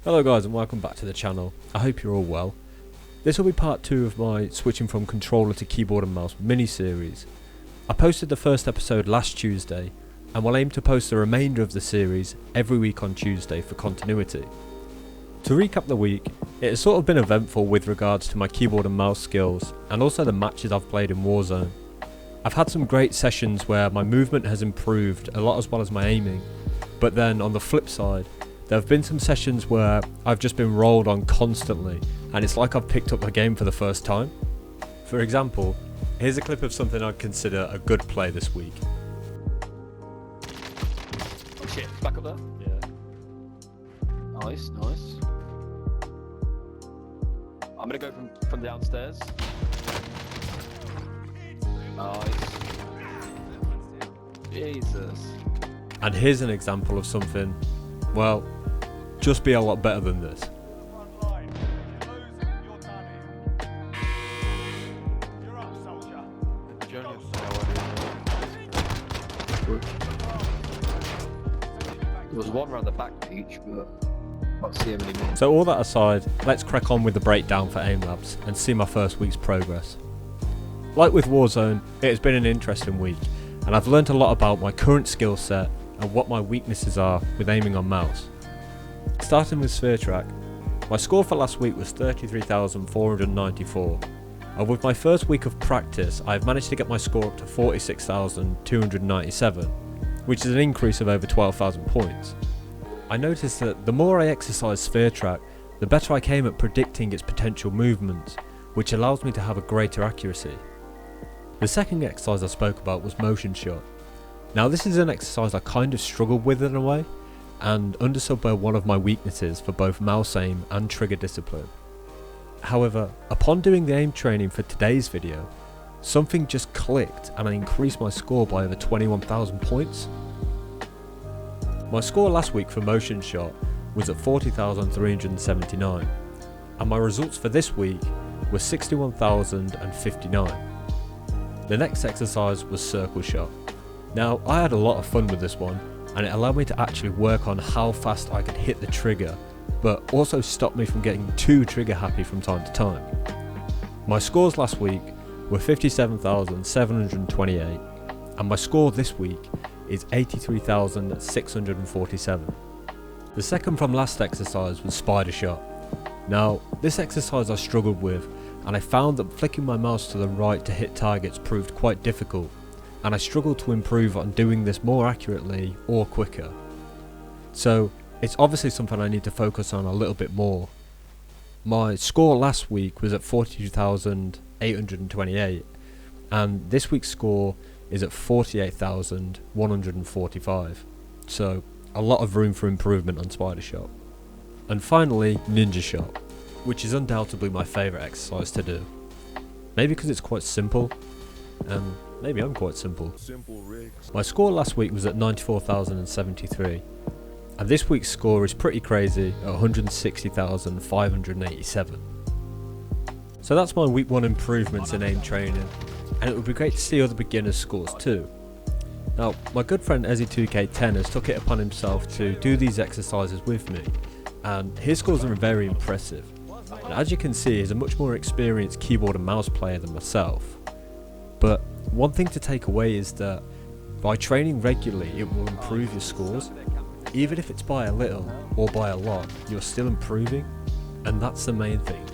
Hello guys and welcome back to the channel. I hope you're all well. This will be part 2 of my switching from controller to keyboard and mouse mini-series. I posted the first episode last Tuesday and will aim to post the remainder of the series every week on Tuesday for continuity. To recap the week, it has sort of been eventful with regards to my keyboard and mouse skills and also the matches I've played in Warzone. I've had some great sessions where my movement has improved a lot as well as my aiming, but then on the flip side, there have been some sessions where I've just been rolled on constantly and it's like I've picked up the game for the first time. For example, here's a clip of something I'd consider a good play this week. Oh shit, it's back up there? Yeah. Nice, nice. I'm gonna go from downstairs. Nice. Jesus. And here's an example of something, well, just be a lot better than this. There was one around the back peach, but I can't see him anymore. So all that aside, let's crack on with the breakdown for Aim Labs and see my first week's progress. Like with Warzone, it has been an interesting week and I've learnt a lot about my current skill set and what my weaknesses are with aiming on mouse. Starting with Sphere Track, my score for last week was 33,494, and with my first week of practice I have managed to get my score up to 46,297, which is an increase of over 12,000 points. I noticed that the more I exercised Sphere Track, the better I came at predicting its potential movements, which allows me to have a greater accuracy. The second exercise I spoke about was Motion Shot. Now this is an exercise I kind of struggled with in a way, and understood by one of my weaknesses for both mouse aim and trigger discipline. However, upon doing the aim training for today's video, something just clicked and I increased my score by over 21,000 points. My score last week for Motion Shot was at 40,379, and my results for this week were 61,059. The next exercise was Circle Shot. Now I had a lot of fun with this one, and it allowed me to actually work on how fast I could hit the trigger, but also stopped me from getting too trigger happy from time to time. My scores last week were 57,728, and my score this week is 83,647. The second from last exercise was Spider Shot. Now this exercise I struggled with, and I found that flicking my mouse to the right to hit targets proved quite difficult, and I struggled to improve on doing this more accurately or quicker. So it's obviously something I need to focus on a little bit more. My score last week was at 42,828 and this week's score is at 48,145, so a lot of room for improvement on Spider Shot. And finally, Ninja Shot, which is undoubtedly my favourite exercise to do. Maybe because it's quite simple, and maybe I'm quite simple. My score last week was at 94,073, and this week's score is pretty crazy at 160,587. So that's my week 1 improvements in aim training, and it would be great to see other beginners' scores too. Now, my good friend Ezzy2K10 has took it upon himself to do these exercises with me, and his scores are very impressive. And as you can see, he's a much more experienced keyboard and mouse player than myself. But one thing to take away is that by training regularly it will improve your scores. Even if it's by a little or by a lot, you're still improving, and that's the main thing.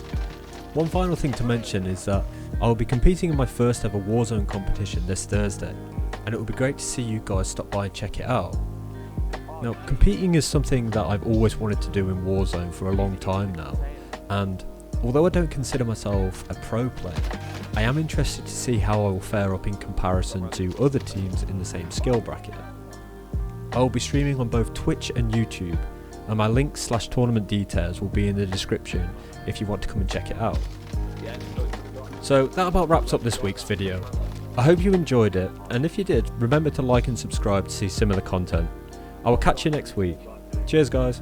One final thing to mention is that I will be competing in my first ever Warzone competition this Thursday, and it would be great to see you guys stop by and check it out. Now, competing is something that I've always wanted to do in Warzone for a long time now, and although I don't consider myself a pro player, I am interested to see how I will fare up in comparison to other teams in the same skill bracket. I will be streaming on both Twitch and YouTube, and my links/tournament details will be in the description if you want to come and check it out. So that about wraps up this week's video. I hope you enjoyed it, and if you did, remember to like and subscribe to see similar content. I will catch you next week. Cheers guys.